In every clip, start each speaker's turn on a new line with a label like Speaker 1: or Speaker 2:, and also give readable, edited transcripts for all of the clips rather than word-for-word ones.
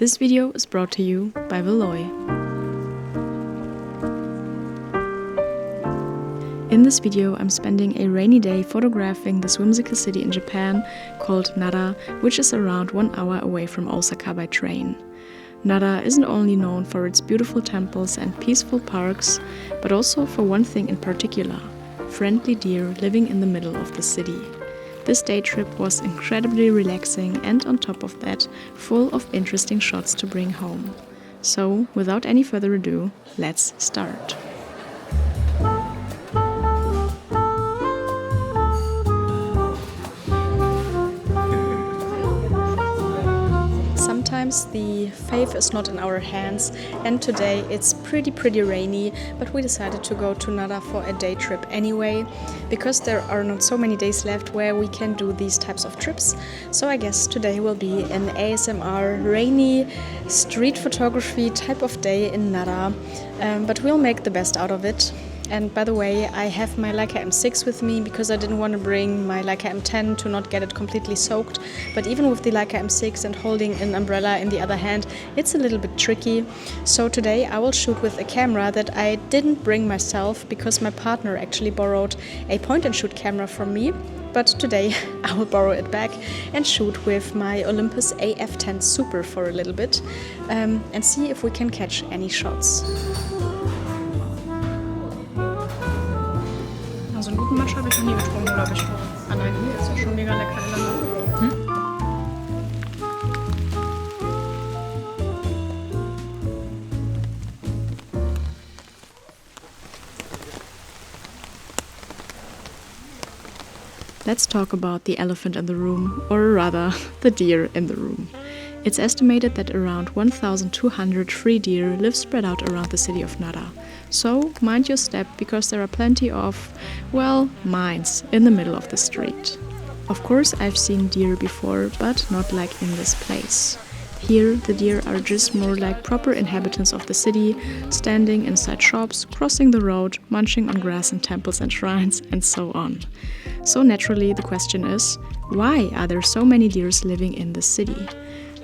Speaker 1: This video is brought to you by Veloy. In this video, I'm spending a rainy day photographing this whimsical city in Japan called Nara, which is around 1 hour away from Osaka by train. Nara isn't only known for its beautiful temples and peaceful parks, but also for one thing in particular: friendly deer living in the middle of the city. This day trip was incredibly relaxing and on top of that, full of interesting shots to bring home. So, without any further ado, let's start. Sometimes the fate is not in our hands, and today it's pretty rainy, but we decided to go to Nara for a day trip anyway, because there are not so many days left where we can do these types of trips. So I guess today will be an ASMR rainy street photography type of day in Nara, but we'll make the best out of it. And by the way, I have my Leica M6 with me because I didn't want to bring my Leica M10 to not get it completely soaked. But even with the Leica M6 and holding an umbrella in the other hand, it's a little bit tricky. So today I will shoot with a camera that I didn't bring myself because my partner actually borrowed a point-and-shoot camera from me. But today I will borrow it back and shoot with my Olympus AF-10 Super for a little bit and see if we can catch any shots. So einen guten Matsch habe ich noch nie getrunken, glaube ich. Allein hier ist ja schon mega lecker. Let's talk about the elephant in the room, or rather, the deer in the room. It's estimated that around 1,200 free deer live spread out around the city of Nara. So, mind your step, because there are plenty of, well, mines in the middle of the street. Of course, I've seen deer before, but not like in this place. Here, the deer are just more like proper inhabitants of the city, standing inside shops, crossing the road, munching on grass in temples and shrines, and so on. So naturally, the question is, why are there so many deer living in the city?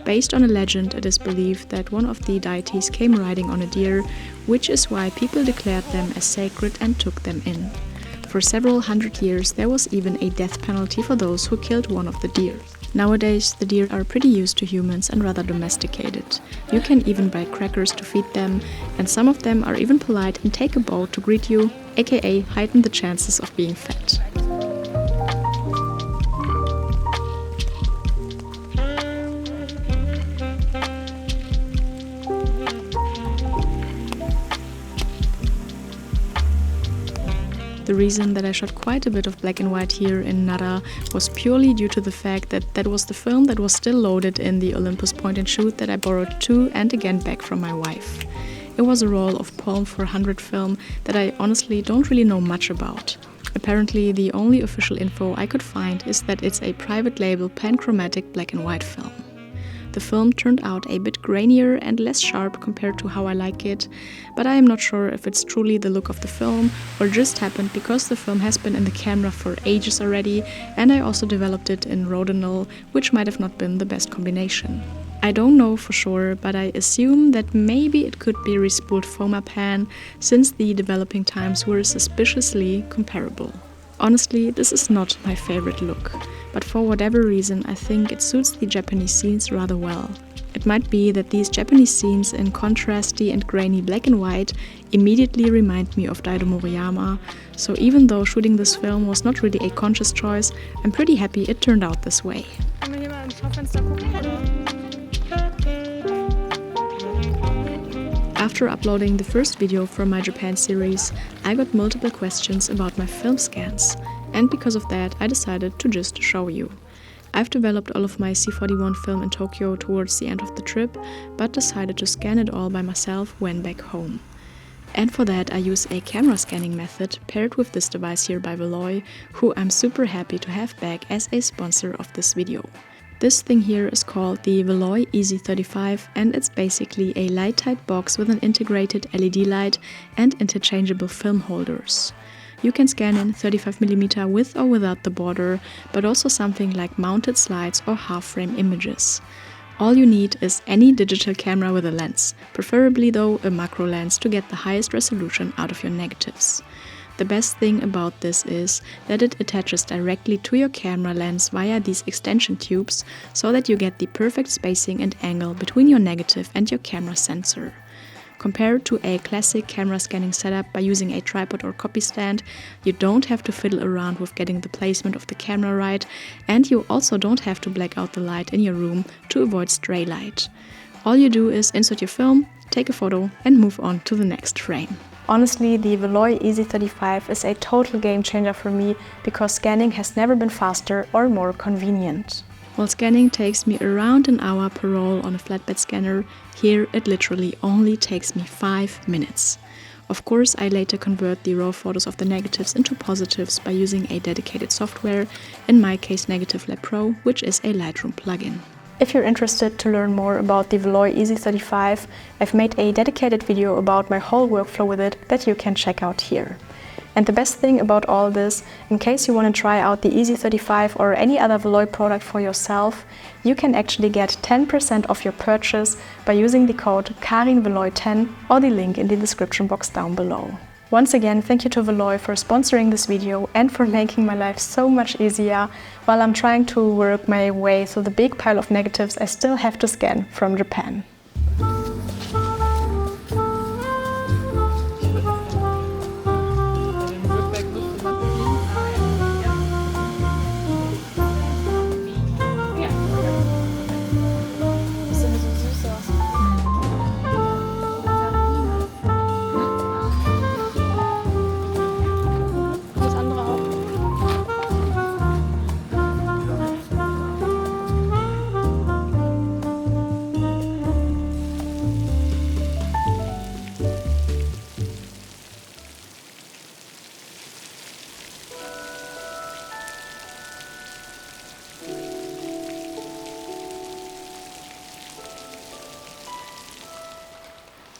Speaker 1: Based on a legend, it is believed that one of the deities came riding on a deer, which is why people declared them as sacred and took them in. For several hundred years, there was even a death penalty for those who killed one of the deer. Nowadays, the deer are pretty used to humans and rather domesticated. You can even buy crackers to feed them, and some of them are even polite and take a bow to greet you, aka heighten the chances of being fed. The reason that I shot quite a bit of black and white here in Nara was purely due to the fact that that was the film that was still loaded in the Olympus point-and-shoot that I borrowed to and again back from my wife. It was a roll of Palm 400 film that I honestly don't really know much about. Apparently, the only official info I could find is that it's a private label panchromatic black and white film. The film turned out a bit grainier and less sharp compared to how I like it, but I am not sure if it's truly the look of the film or just happened because the film has been in the camera for ages already, and I also developed it in Rodinal, which might have not been the best combination. I don't know for sure, but I assume that maybe it could be respooled Fomapan, since the developing times were suspiciously comparable. Honestly, this is not my favorite look, but for whatever reason I think it suits the Japanese scenes rather well. It might be that these Japanese scenes in contrasty and grainy black and white immediately remind me of Daido Moriyama, so even though shooting this film was not really a conscious choice, I'm pretty happy it turned out this way. After uploading the first video from my Japan series, I got multiple questions about my film scans, and because of that I decided to just show you. I've developed all of my C41 film in Tokyo towards the end of the trip, but decided to scan it all by myself when back home. And for that I use a camera scanning method paired with this device here by Veloy, who I'm super happy to have back as a sponsor of this video. This thing here is called the Veloy EZ35, and it's basically a light-tight box with an integrated LED light and interchangeable film holders. You can scan in 35mm with or without the border, but also something like mounted slides or half-frame images. All you need is any digital camera with a lens, preferably though a macro lens to get the highest resolution out of your negatives. The best thing about this is that it attaches directly to your camera lens via these extension tubes, so that you get the perfect spacing and angle between your negative and your camera sensor. Compared to a classic camera scanning setup by using a tripod or copy stand, you don't have to fiddle around with getting the placement of the camera right, and you also don't have to black out the light in your room to avoid stray light. All you do is insert your film, take a photo and move on to the next frame.
Speaker 2: Honestly, the Veloy EZ35 is a total game changer for me because scanning has never been faster or more convenient.
Speaker 1: While scanning takes me around an hour per roll on a flatbed scanner, here it literally only takes me 5 minutes. Of course, I later convert the raw photos of the negatives into positives by using a dedicated software, in my case Negative Lab Pro, which is a Lightroom plugin.
Speaker 2: If you're interested to learn more about the Veloy EZ35, I've made a dedicated video about my whole workflow with it that you can check out here. And the best thing about all this, in case you want to try out the EZ35 or any other Veloy product for yourself, you can actually get 10% off your purchase by using the code KarinVeloy10 or the link in the description box down below. Once again, thank you to Veloy for sponsoring this video and for making my life so much easier while I'm trying to work my way through the big pile of negatives I still have to scan from Japan.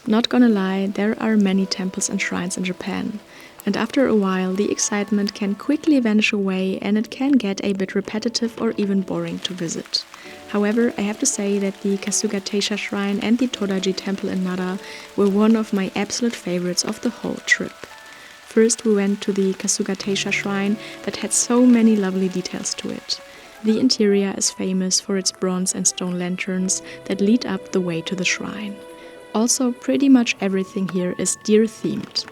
Speaker 1: Not gonna lie, there are many temples and shrines in Japan, and after a while the excitement can quickly vanish away and it can get a bit repetitive or even boring to visit. However, I have to say that the Kasuga Taisha shrine and the Todai-ji Temple in Nara were one of my absolute favorites of the whole trip. First we went to the Kasuga Taisha shrine that had so many lovely details to it. The interior is famous for its bronze and stone lanterns that lead up the way to the shrine. Also, pretty much everything here is deer themed.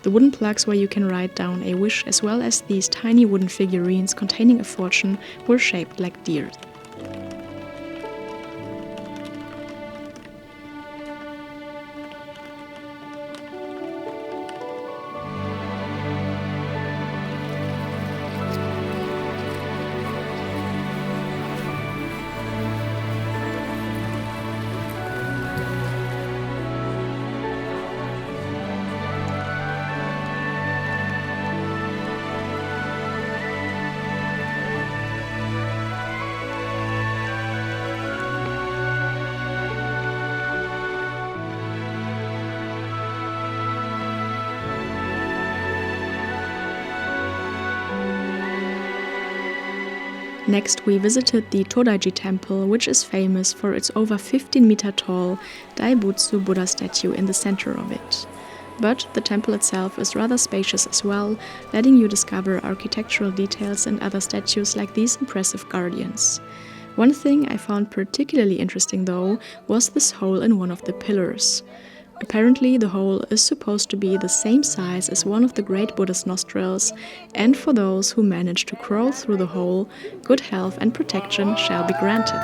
Speaker 1: The wooden plugs where you can write down a wish, as well as these tiny wooden figurines containing a fortune, were shaped like deer. Next we visited the Todai-ji Temple, which is famous for its over 15-meter tall Daibutsu Buddha statue in the center of it. But the temple itself is rather spacious as well, letting you discover architectural details and other statues like these impressive guardians. One thing I found particularly interesting though was this hole in one of the pillars. Apparently the hole is supposed to be the same size as one of the great Buddha's nostrils, and for those who manage to crawl through the hole, good health and protection shall be granted.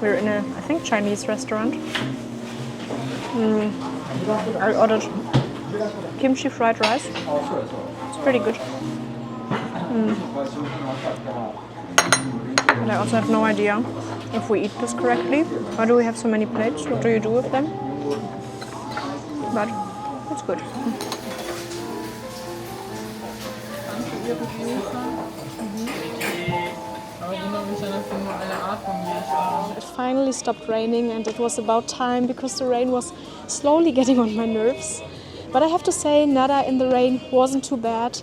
Speaker 2: We're in a, I think, Chinese restaurant. I ordered kimchi fried rice. It's pretty good. And I also have no idea if we eat this correctly. Why do we have so many plates? What do you do with them? But it's good. It finally stopped raining and it was about time because the rain was slowly getting on my nerves. But I have to say, Nara in the rain wasn't too bad.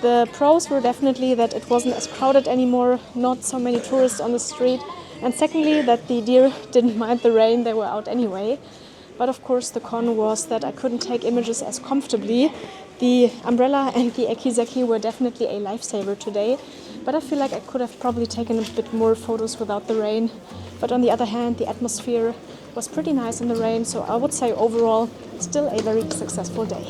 Speaker 2: The pros were definitely that it wasn't as crowded anymore, not so many tourists on the street. And secondly, that the deer didn't mind the rain, they were out anyway. But of course the con was that I couldn't take images as comfortably. The umbrella and the ekizaki were definitely a lifesaver today. But I feel like I could have probably taken a bit more photos without the rain. But on the other hand, the atmosphere was pretty nice in the rain, so I would say overall, still a very successful day.